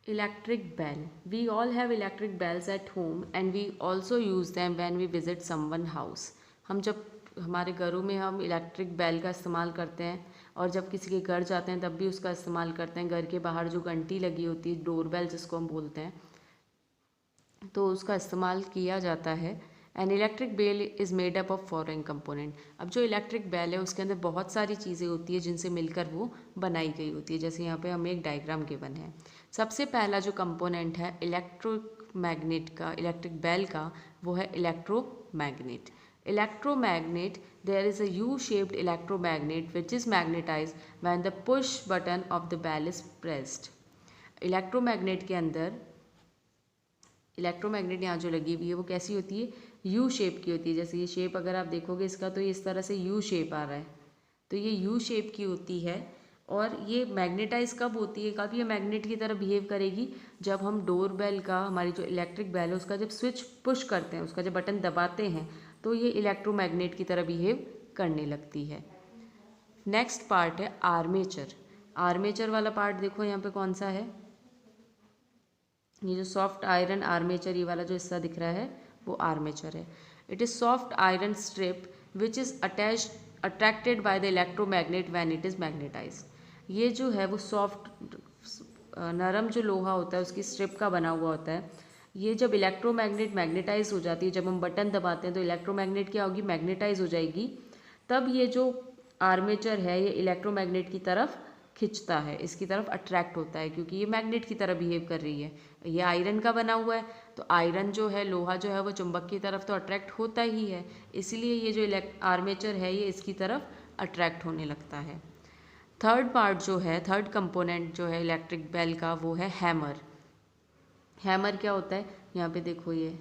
Electric bell. We all have electric bells at home and we also use them when we visit someone house. हम जब हमारे घरों में हम electric bell का इस्तेमाल करते हैं और जब किसी के घर जाते हैं तब भी उसका इस्तेमाल करते हैं। घर के बाहर जो घंटी लगी होती है, डोर बेल जिसको हम बोलते हैं, तो उसका इस्तेमाल किया जाता है। An electric bell is made up of following component. अब जो इलेक्ट्रिक बेल है उसके अंदर बहुत सारी चीज़ें होती है जिनसे मिलकर वो बनाई गई होती है। जैसे यहाँ पे हमें एक डायग्राम गिवन है। सबसे पहला जो कंपोनेंट है इलेक्ट्रिक मैग्नेट का, इलेक्ट्रिक बेल का, वो है electromagnet. Electromagnet, there is a U-shaped electromagnet which is magnetized when the push button of the bell is pressed. Electromagnet के अंदर, इलेक्ट्रोमैग्नेट यहाँ जो लगी हुई है वो कैसी होती है, यू शेप की होती है। जैसे ये शेप अगर आप देखोगे इसका तो ये इस तरह से यू शेप आ रहा है, तो ये यू शेप की होती है। और ये मैग्नेटाइज कब होती है, कब ये मैग्नेट की तरह बिहेव करेगी, जब हम डोर बेल का, हमारी जो इलेक्ट्रिक बेल है उसका जब स्विच पुश करते हैं, उसका जब बटन दबाते हैं तो ये इलेक्ट्रोमैग्नेट की तरह बिहेव करने लगती है। नेक्स्ट पार्ट है आर्मेचर। आर्मेचर वाला पार्ट देखो यहाँ पे कौन सा है, ये जो सॉफ्ट आयरन आर्मेचर, ये वाला जो हिस्सा दिख रहा है वो आर्मेचर है। It is soft iron strip which is attached attracted by the electromagnet when it is magnetise. ये जो है वो सॉफ्ट नरम जो लोहा होता है उसकी स्ट्रिप का बना हुआ होता है। ये जब इलेक्ट्रोमैग्नेट मैग्नेटाइज हो जाती है, जब हम बटन दबाते हैं तो इलेक्ट्रोमैग्नेट क्या होगी, मैग्नेटाइज हो जाएगी। तब ये जो आर्मेचर है ये इलेक्ट्रोमैग्नेट की तरफ खिंचता है, इसकी तरफ अट्रैक्ट होता है, क्योंकि ये मैग्नेट की तरह बिहेव कर रही है। ये आयरन का बना हुआ है तो आयरन जो है, लोहा जो है वो चुंबक की तरफ तो अट्रैक्ट होता ही है, इसलिए ये जो आर्मेचर है ये इसकी तरफ अट्रैक्ट होने लगता है। थर्ड पार्ट जो है, थर्ड कंपोनेंट जो है इलेक्ट्रिक बेल का, वो है हैमर। हैमर क्या होता है, यहाँ पे देखो ये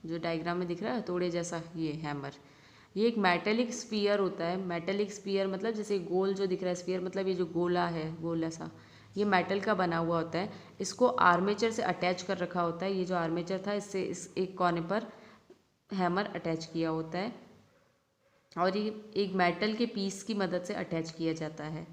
जो डायग्राम में दिख रहा है थोड़े जैसा, ये हैमर, ये एक मेटेलिक स्फीयर होता है। मेटेलिक स्फीयर मतलब जैसे गोल जो दिख रहा है, स्फीयर मतलब ये जो गोला है, गोला सा, ये मेटल का बना हुआ होता है। इसको आर्मेचर से अटैच कर रखा होता है। ये जो आर्मेचर था इससे इस एक कोने पर हैमर अटैच किया होता है और ये एक मेटल के पीस की मदद से अटैच किया जाता है।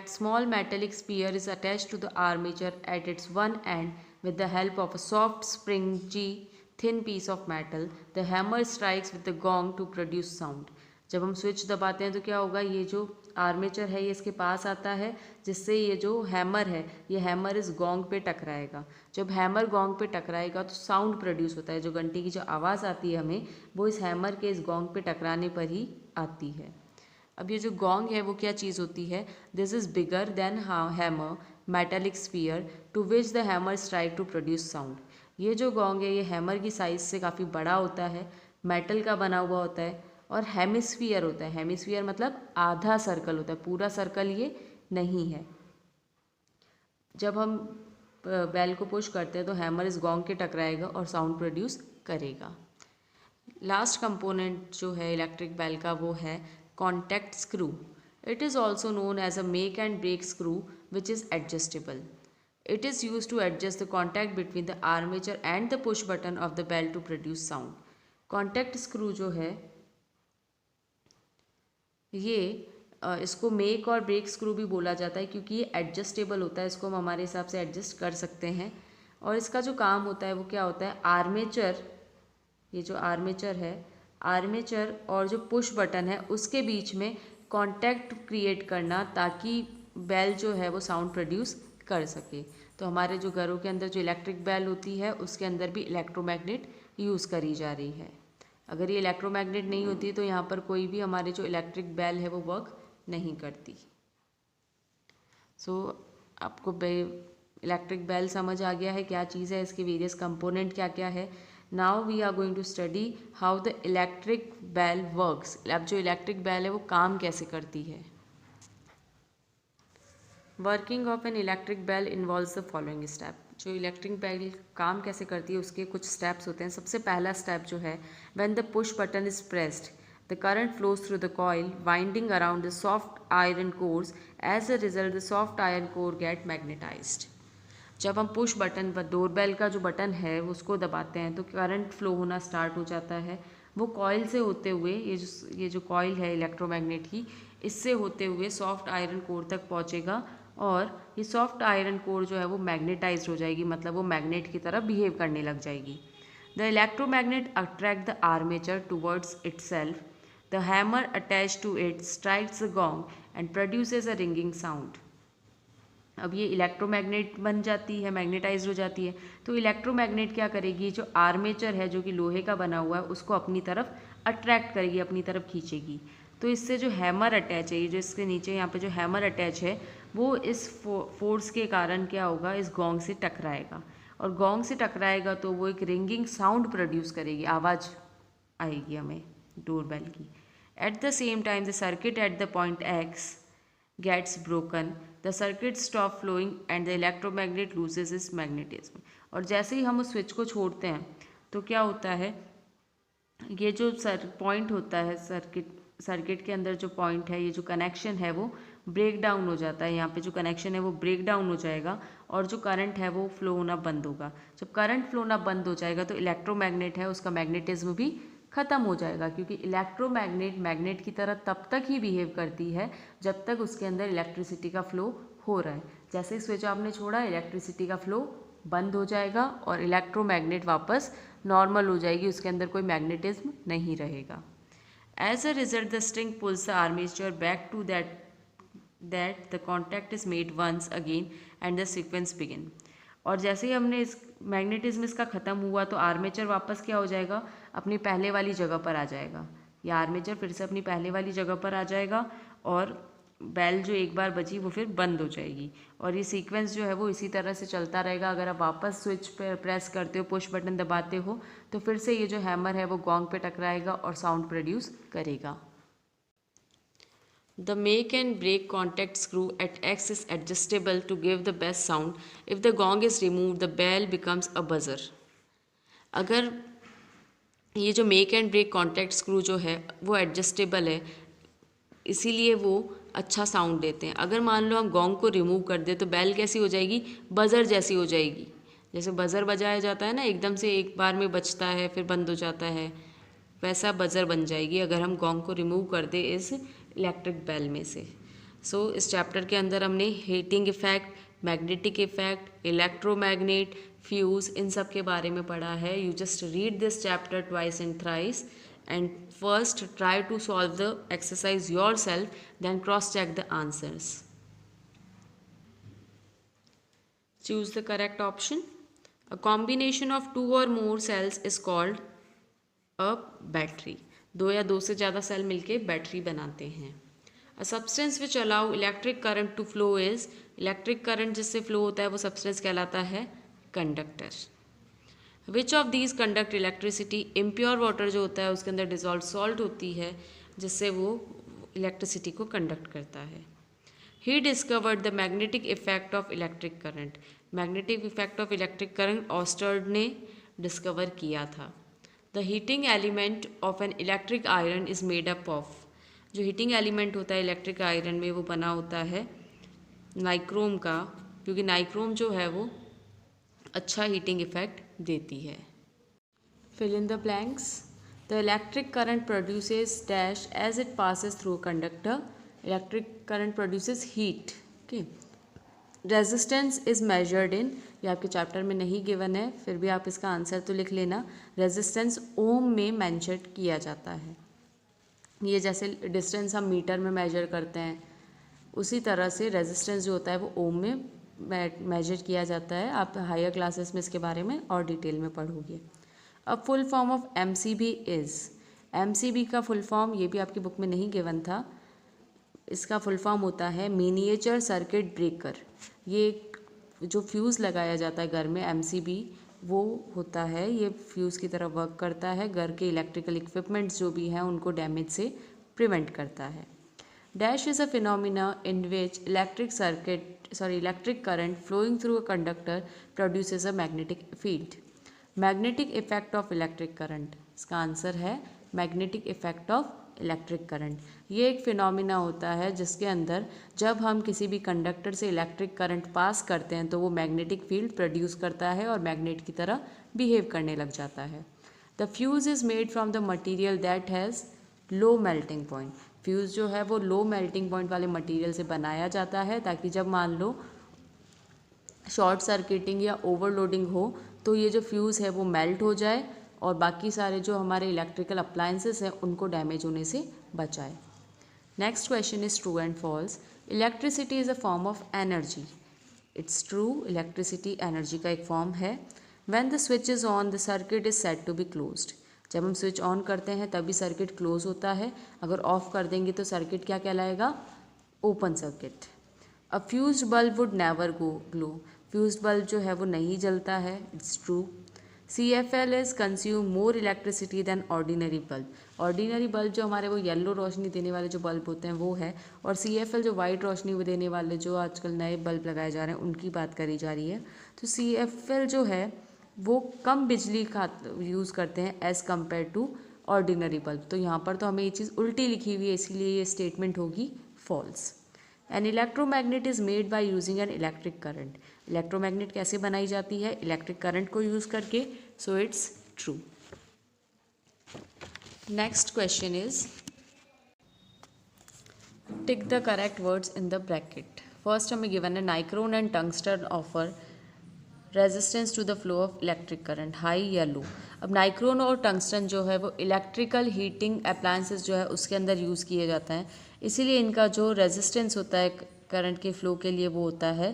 Small metallic sphere is attached to the armature at its one end with the help of a soft, springy, thin piece of metal. The hammer strikes with the gong to produce sound. जब हम switch दबाते हैं तो क्या होगा, ये जो armature है ये इसके पास आता है, जिससे ये जो हैमर है ये हैमर इस गोंग पे टकराएगा। जब हैमर गोंग पे टकराएगा तो साउंड प्रोड्यूस होता है। जो घंटी की जो आवाज़ आती है हमें, वो इस हैमर के इस गोंग पे टकराने पर ही आती है। अब ये जो गोंग है वो क्या चीज़ होती है, this is bigger than hammer metallic sphere to which the hammer strike to produce sound. ये जो गोंग है ये हैमर की साइज़ से काफ़ी बड़ा होता है, मेटल का बना हुआ होता है और हेमिस्फीयर होता है। हेमिस्फीयर मतलब आधा सर्कल होता है, पूरा सर्कल ये नहीं है। जब हम बेल को पुश करते हैं तो हैमर इस गोंग के टकराएगा और साउंड प्रोड्यूस करेगा। लास्ट कंपोनेंट जो है इलेक्ट्रिक बेल का वो है contact screw. It is also known as a make and break screw which is adjustable. It is used to adjust the contact between the armature and the push button of the bell to produce sound. Contact screw जो है ये इसको make और break screw भी बोला जाता है क्योंकि ये एडजस्टेबल होता है, इसको हम हमारे हिसाब से एडजस्ट कर सकते हैं। और इसका जो काम होता है वो क्या होता है, आर्मेचर, ये जो आर्मेचर है, आर्मेचर और जो पुश बटन है उसके बीच में कांटेक्ट क्रिएट करना ताकि बेल जो है वो साउंड प्रोड्यूस कर सके। तो हमारे जो घरों के अंदर जो इलेक्ट्रिक बेल होती है उसके अंदर भी इलेक्ट्रोमैग्नेट यूज़ करी जा रही है। अगर ये इलेक्ट्रोमैग्नेट नहीं होती तो यहाँ पर कोई भी हमारे जो इलेक्ट्रिक बेल है वो वर्क नहीं करती। आपको इलेक्ट्रिक बेल समझ आ गया है क्या चीज़ है, इसके वेरियस कंपोनेंट क्या क्या है। Now we are going to study how the electric bell works. अब जो इलेक्ट्रिक बेल है वो काम कैसे करती है। Working of an electric bell involves the following step. जो इलेक्ट्रिक बेल काम कैसे करती है उसके कुछ स्टेप्स होते हैं। सबसे पहला स्टेप जो है, when the push button is pressed the current flows through the coil winding around the soft iron cores, as a result the soft iron core get magnetised. जब हम पुश बटन पर, doorbell का जो button है उसको दबाते हैं तो करंट फ्लो होना स्टार्ट हो जाता है। वो कॉइल से होते हुए, ये जो कॉइल है इलेक्ट्रोमैग्नेट की, इससे होते हुए सॉफ्ट आयरन कोर तक पहुंचेगा और ये सॉफ्ट आयरन कोर जो है वो मैग्नेटाइज्ड हो जाएगी, मतलब वो मैग्नेट की तरह बिहेव करने लग जाएगी। The electromagnet attract the armature towards itself. The hammer attach to it strikes the gong and produces a ringing sound. अब ये इलेक्ट्रोमैग्नेट बन जाती है, मैग्नेटाइज हो जाती है, तो इलेक्ट्रोमैग्नेट क्या करेगी, जो आर्मेचर है जो कि लोहे का बना हुआ है उसको अपनी तरफ अट्रैक्ट करेगी, अपनी तरफ खींचेगी। तो इससे जो हैमर अटैच है, ये जो इसके नीचे यहाँ पे जो हैमर अटैच है वो इस फोर्स के कारण क्या होगा, इस गोंग से टकराएगा, और गोंग से टकराएगा तो वो एक रिंगिंग साउंड प्रोड्यूस करेगी, आवाज़ आएगी हमें डोरबेल की। At the same time the circuit at the point x gets broken, the circuit stop flowing and the electromagnet loses its magnetism। और जैसे ही हम उस स्विच को छोड़ते हैं तो क्या होता है, ये जो पॉइंट होता है सर्किट के अंदर जो पॉइंट है, ये जो कनेक्शन है वो ब्रेक डाउन हो जाता है। यहाँ पे जो कनेक्शन है वो ब्रेक डाउन हो जाएगा और जो करंट है वो फ्लो होना बंद होगा। जब करंट फ्लो होना बंद हो जाएगा तो इलेक्ट्रोमैग्नेट है उसका मैग्नेटिज्म भी ख़त्म हो जाएगा, क्योंकि इलेक्ट्रोमैग्नेट मैग्नेट की तरह तब तक ही बिहेव करती है जब तक उसके अंदर इलेक्ट्रिसिटी का फ्लो हो रहा है। जैसे ही स्विच आपने छोड़ा, इलेक्ट्रिसिटी का फ्लो बंद हो जाएगा और इलेक्ट्रोमैग्नेट वापस नॉर्मल हो जाएगी, उसके अंदर कोई मैग्नेटिज्म नहीं रहेगा। As a result the string pulls the armature back to that the contact is made once again and the sequence begin. और जैसे ही हमने इस मैग्नेटिज्म इसका ख़त्म हुआ तो आर्मेचर वापस क्या हो जाएगा, अपनी पहले वाली जगह पर आ जाएगा। या आर्मेचर फिर से अपनी पहले वाली जगह पर आ जाएगा और बेल जो एक बार बजी वो फिर बंद हो जाएगी, और ये सीक्वेंस जो है वो इसी तरह से चलता रहेगा। अगर आप वापस स्विच पर प्रेस करते हो, पुश बटन दबाते हो, तो फिर से ये जो हैमर है वो गोंग पे टकराएगा और साउंड प्रोड्यूस करेगा। The make and break contact screw at X is adjustable to give the best sound. If the gong is removed, the bell becomes a buzzer. अगर ये जो make and break contact screw जो है वो adjustable है, इसीलिए वो अच्छा साउंड देते हैं। अगर मान लो हम गोंग को रिमूव कर दें तो बेल कैसी हो जाएगी, बज़र जैसी हो जाएगी। जैसे बज़र बजाया जाता है ना, एकदम से एक बार में बजता है फिर बंद हो जाता है, वैसा बज़र बन जाएगी अगर हम गोंग को रिमूव कर दें इस इलेक्ट्रिक बेल में से। सो इस चैप्टर के अंदर हमने heating effect, magnetic effect, electromagnet, fuse, इन सब के बारे में पढ़ा है। You just read this chapter twice and thrice and first try to solve the exercise yourself, then cross check the answers. Choose the correct option. A combination of two or more cells is called a battery. दो या दो से ज़्यादा cell मिलके battery बनाते हैं। A substance which allow electric current to flow is, electric current जिससे flow होता है वो सब्सटेंस कहलाता है conductor. Which of these conduct electricity, impure water जो होता है उसके अंदर डिजॉल्व सॉल्ट होती है जिससे वो इलेक्ट्रिसिटी को कंडक्ट करता है। He discovered the magnetic effect of electric current, magnetic effect of electric current ऑस्टर्ड ने डिस्कवर किया था। The heating element of an electric iron is made up of, जो हीटिंग एलिमेंट होता है इलेक्ट्रिक आयरन में वो बना होता है नाइक्रोम का, क्योंकि नाइक्रोम जो है वो अच्छा हीटिंग इफेक्ट देती है। Fill in the blanks. The electric current produces dash as it passes through conductor, electric current produces heat. Okay, resistance is measured in, ये आपके चैप्टर में नहीं गिवन है, फिर भी आप इसका आंसर तो लिख लेना। रेजिस्टेंस ओम में मेंशन किया जाता है। ये जैसे डिस्टेंस हम मीटर में मेजर करते हैं, उसी तरह से रेजिस्टेंस जो होता है वो ओम में मेजर किया जाता है। आप हायर क्लासेस में इसके बारे में और डिटेल में पढ़ोगे। अब full form of MCB is, MCB का फुल फॉर्म ये भी आपकी बुक में नहीं गिवन था, इसका फुल फॉर्म होता है मिनिएचर सर्किट ब्रेकर। ये जो फ्यूज़ लगाया जाता है घर में, एमसीबी वो होता है, ये फ्यूज़ की तरह वर्क करता है, घर के इलेक्ट्रिकल इक्विपमेंट्स जो भी हैं उनको डैमेज से प्रिवेंट करता है। Dash is a phenomena in which electric current flowing through a conductor produces a magnetic field. Magnetic effect of electric current, इसका आंसर है magnetic effect of electric current. ये एक फिनोमिना होता है जिसके अंदर जब हम किसी भी कंडक्टर से इलेक्ट्रिक करंट पास करते हैं तो वो मैग्नेटिक फील्ड प्रोड्यूस करता है और मैग्नेट की तरह बिहेव करने लग जाता है। The fuse is made from the material that has low melting point, fuse जो है वो लो मेल्टिंग पॉइंट वाले मटेरियल से बनाया जाता है ताकि जब मान लो शॉर्ट सर्किटिंग या ओवरलोडिंग हो तो ये जो फ्यूज़ है वो मेल्ट हो जाए और बाकी सारे जो हमारे इलेक्ट्रिकल अप्लायंसेस हैं उनको डैमेज होने से बचाए। Next question is true and false. Electricity is a form of energy. It's true, electricity energy का एक फॉर्म है। When the switch is on the circuit is set to be closed. जब हम स्विच ऑन करते हैं तभी सर्किट क्लोज होता है, अगर ऑफ कर देंगे तो सर्किट क्या कहलाएगा? Open circuit. A fused bulb would never glow. Fused bulb जो है वो नहीं जलता है। It's true. CFL is consume more electricity than ordinary bulb. Ordinary bulb जो हमारे वो येलो रोशनी देने वाले जो बल्ब होते हैं वो है, और CFL जो वाइट रोशनी देने वाले जो आजकल नए बल्ब लगाए जा रहे हैं उनकी बात करी जा रही है। तो CFL जो है वो कम बिजली का यूज़ करते हैं as compare to ordinary bulb. तो यहाँ पर तो हमें ये चीज़ उल्टी लिखी हुई है, इसीलिए ये स्टेटमेंट होगी false. An electromagnet is made by using an electric current. Electromagnet कैसे बनाई जाती है? इलेक्ट्रिक करंट को यूज़ करके। So it's true. Next question is tick the correct words in the bracket. First हमें गिवन है nichrome and tungsten offer resistance to the flow of electric current, high या low. अब नाइक्रोन और tungsten जो है वो इलेक्ट्रिकल हीटिंग अप्लायंसेस जो है उसके अंदर यूज़ किए जाते हैं, इसीलिए इनका जो रेजिस्टेंस होता है करंट के फ्लो के लिए वो होता है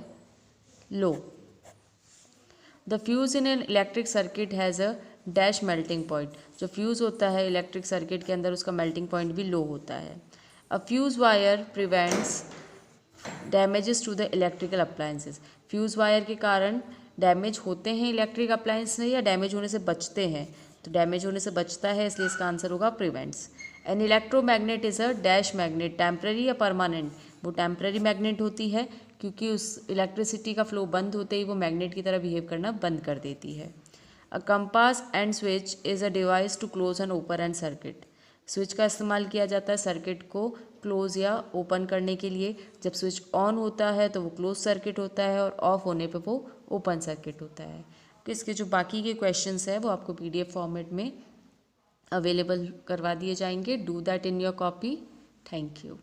low. The fuse in an electric circuit has a dash melting point. जो फ्यूज़ होता है इलेक्ट्रिक सर्किट के अंदर उसका मेल्टिंग पॉइंट भी लो होता है। A fuse wire prevents damages to the electrical appliances. Fuse wire के कारण डैमेज होते हैं इलेक्ट्रिक अप्लायंस से या डैमेज होने से बचते हैं? तो डैमेज होने से बचता है, इसलिए इसका आंसर होगा prevents. An electromagnet is a dash magnet, temporary या परमानेंट? वो टेम्पररी मैग्नेट होती है क्योंकि उस इलेक्ट्रिसिटी का फ्लो बंद होते ही वो मैग्नेट की तरह बिहेव करना बंद कर देती है। A compass and switch is a device to close and open and circuit. Switch का इस्तेमाल किया जाता है सर्किट को क्लोज या ओपन करने के लिए। जब स्विच ऑन होता है तो वो क्लोज सर्किट होता है और ऑफ होने पे वो ओपन सर्किट होता है। तो इसके जो बाकी के क्वेश्चंस हैं वो आपको PDF फॉर्मेट में अवेलेबल करवा दिए जाएंगे। Do that in your copy. Thank you.